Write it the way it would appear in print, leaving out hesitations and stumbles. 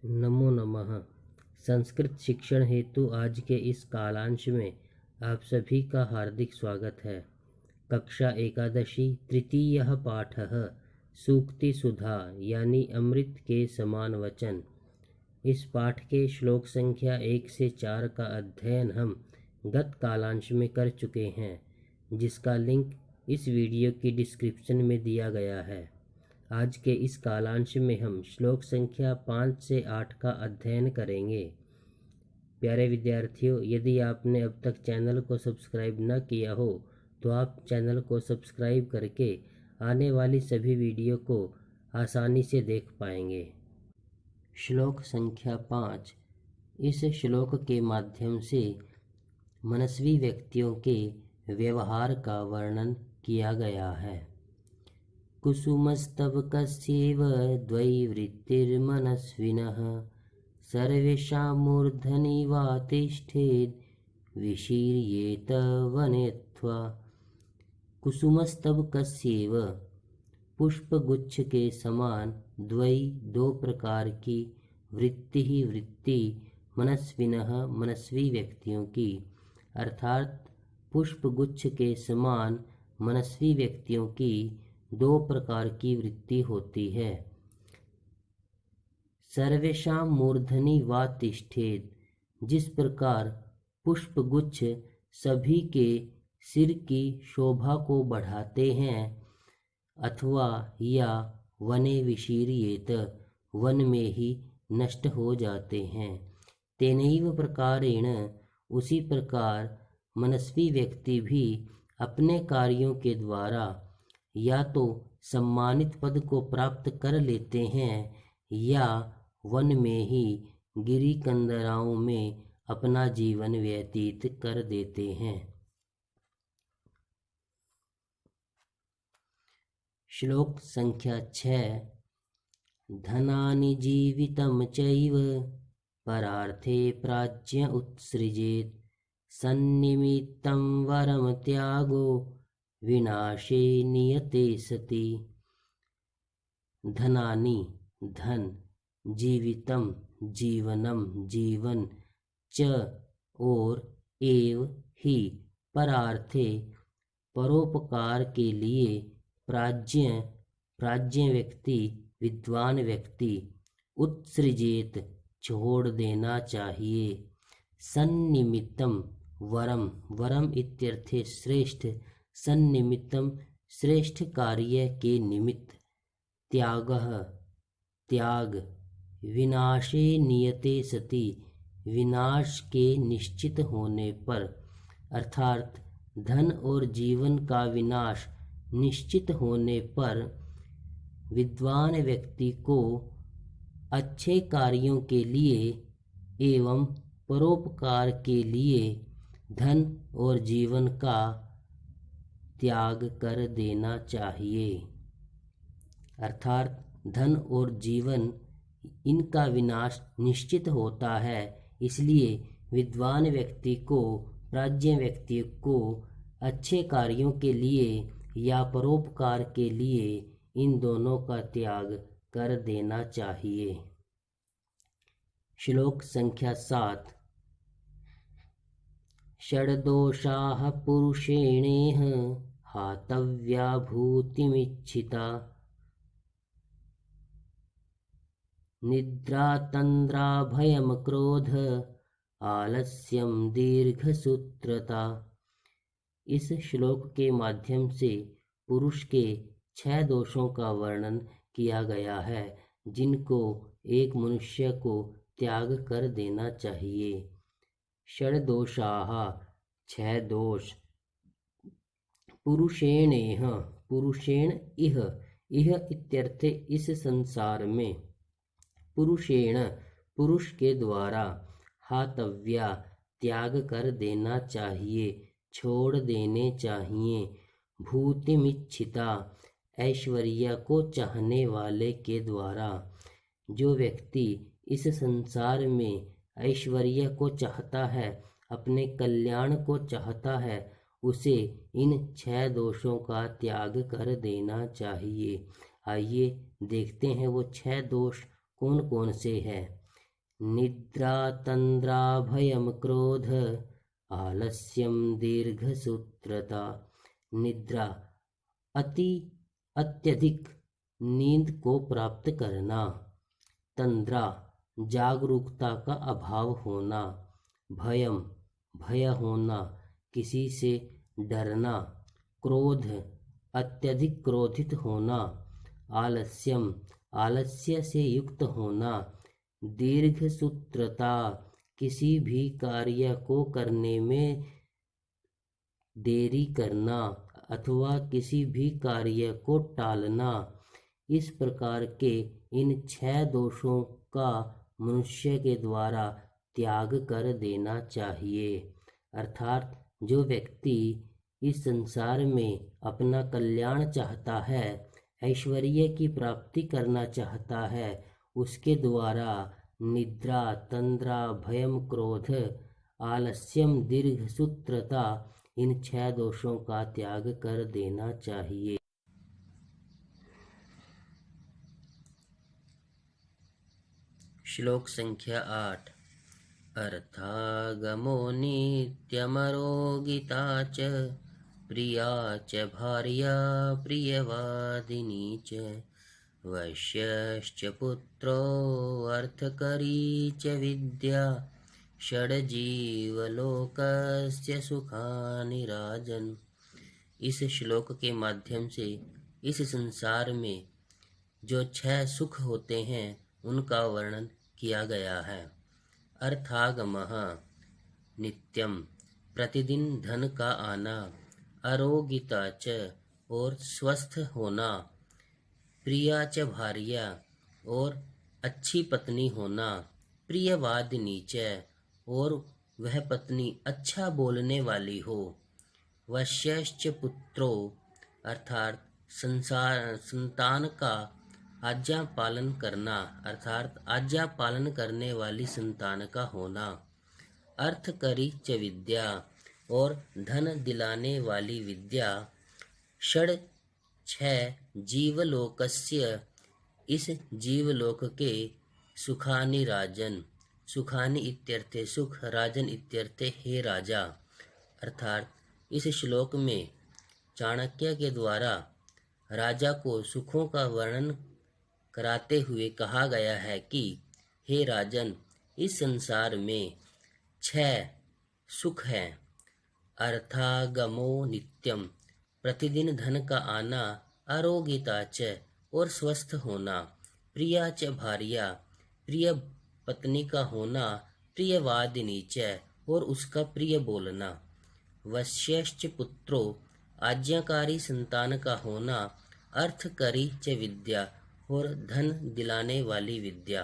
नमो नमः। संस्कृत शिक्षण हेतु आज के इस कालांश में आप सभी का हार्दिक स्वागत है। कक्षा एकादशी तृतीयः पाठः सूक्ति सुधा यानी अमृत के समान वचन। इस पाठ के श्लोक संख्या 1 से 4 का अध्ययन हम गत कालांश में कर चुके हैं, जिसका लिंक इस वीडियो की डिस्क्रिप्शन में दिया गया है। आज के इस कालांश में हम श्लोक संख्या 5 से 8 का अध्ययन करेंगे। प्यारे विद्यार्थियों, यदि आपने अब तक चैनल को सब्सक्राइब न किया हो तो आप चैनल को सब्सक्राइब करके आने वाली सभी वीडियो को आसानी से देख पाएंगे। श्लोक संख्या 5। इस श्लोक के माध्यम से मनस्वी व्यक्तियों के व्यवहार का वर्णन किया गया है। कुसुमस्तबकस्यैव द्वैवृत्तिर्मनस्विनः सर्वेषां मूर्धनि वा तिष्ठेद् विशीर्येत वनेत्वा। कुसुमस्तबकस्यैव पुष्पगुच्छ के समान दो प्रकार की वृत्ति मनस्विनः मनस्वी व्यक्तियों की, अर्थात पुष्पगुच्छ के समान मनस्वी व्यक्तियों की 2 प्रकार की वृत्ति होती है। सर्वेषां मूर्धनि वा तिष्ठेत्, जिस प्रकार पुष्पगुच्छ सभी के सिर की शोभा को बढ़ाते हैं, अथवा या वने विशीर्येत, वन में ही नष्ट हो जाते हैं, तेनैव प्रकारेण, उसी प्रकार मनस्वी व्यक्ति भी अपने कार्यों के द्वारा या तो सम्मानित पद को प्राप्त कर लेते हैं या वन में ही गिरी कंदराओं में अपना जीवन व्यतीत कर देते हैं। श्लोक संख्या 6। धनानि जीवितं चैव परार्थे प्राज्ञ उत्सृजेत् सन्निमित्तं वरम त्यागो विनाशे नियते सति। धनानि धन, जीवितम जीवनम जीवन, च और एव ही परार्थे परोपकार के लिए प्राज्ञ व्यक्ति विद्वान व्यक्ति उत्सृजेत छोड़ देना चाहिए। सन्निमित्तम वरम इत्यर्थे श्रेष्ठ, सन्निमित्तम श्रेष्ठ कार्य के निमित्त, त्याग, विनाशे नियते सति, विनाश के निश्चित होने पर, अर्थात धन और जीवन का विनाश निश्चित होने पर विद्वान व्यक्ति को अच्छे कार्यों के लिए एवं परोपकार के लिए धन और जीवन का त्याग कर देना चाहिए। अर्थात धन और जीवन इनका विनाश निश्चित होता है, इसलिए विद्वान व्यक्ति को, प्राज्ञ व्यक्ति को अच्छे कार्यों के लिए या परोपकार के लिए इन दोनों का त्याग कर देना चाहिए। श्लोक संख्या 7। षड्दोषाः पुरुषेणेह हातव्या भूतिमिच्छिता निद्रा तंद्रा भयम क्रोध आलस्यम दीर्घसूत्रता। इस श्लोक के माध्यम से पुरुष के 6 दोषों का वर्णन किया गया है, जिनको एक मनुष्य को त्याग कर देना चाहिए। षड्दोषाः 6 दोष। पुरुषेणेह, पुरुषेण इह इत्यर्थे इस संसार में, पुरुषेण पुरुष के द्वारा, हातव्या त्याग कर देना चाहिए, छोड़ देने चाहिए, भूतिमिच्छिता ऐश्वर्य को चाहने वाले के द्वारा। जो व्यक्ति इस संसार में ऐश्वर्य को चाहता है, अपने कल्याण को चाहता है, उसे इन 6 दोषों का त्याग कर देना चाहिए। आइए देखते हैं वो 6 दोष कौन कौन से हैं। निद्रा तंद्रा भयम क्रोध आलस्यम दीर्घसूत्रता। निद्रा अत्यधिक नींद को प्राप्त करना। तंद्रा जागरूकता का अभाव होना। भय होना, किसी से डरना। क्रोध अत्यधिक क्रोधित होना। आलस्य से युक्त होना। दीर्घसूत्रता किसी भी कार्य को करने में देरी करना अथवा किसी भी कार्य को टालना। इस प्रकार के इन 6 दोषों का मनुष्य के द्वारा त्याग कर देना चाहिए। अर्थात जो व्यक्ति इस संसार में अपना कल्याण चाहता है, ऐश्वर्य की प्राप्ति करना चाहता है, उसके द्वारा निद्रा तंद्रा भयम क्रोध आलस्यम दीर्घसूत्रता इन 6 दोषों का त्याग कर देना चाहिए। श्लोक संख्या 8। अर्थागमो नित्यमरोगिता च प्रिया च भार्या प्रियवादिनी च वश्यश्च पुत्रो अर्थकरी च विद्या षड्जीवलोकस्य सुखानि राजन्। इस श्लोक के माध्यम से इस संसार में जो 6 सुख होते हैं उनका वर्णन किया गया है। अर्थागमः नित्यम प्रतिदिन धन का आना। आरोगिता च और स्वस्थ होना। प्रिया च भार्या और अच्छी पत्नी होना। प्रियवादिनी च और वह पत्नी अच्छा बोलने वाली हो। वश्यश्च पुत्रो अर्थात संतान का आज्ञा पालन करना अर्थात आज्ञा पालन करने वाली संतान का होना। अर्थकरी च विद्या और धन दिलाने वाली विद्या। षड 6 जीवलोकस्य इस जीवलोक के सुखानि राजन। सुखानि इत्यर्थे सुख, राजन इत्यर्थे हे राजा। अर्थात इस श्लोक में चाणक्य के द्वारा राजा को सुखों का वर्णन कराते हुए कहा गया है कि हे राजन, इस संसार में 6 सुख हैं। अर्थागमो नित्यम प्रतिदिन धन का आना। आरोगिता च और स्वस्थ होना। प्रिया च भार्या प्रिय पत्नी का होना। प्रियवादिनी च और उसका प्रिय बोलना। वश्यश्च पुत्रो आज्ञाकारी संतान का होना। अर्थकरी च विद्या और धन दिलाने वाली विद्या।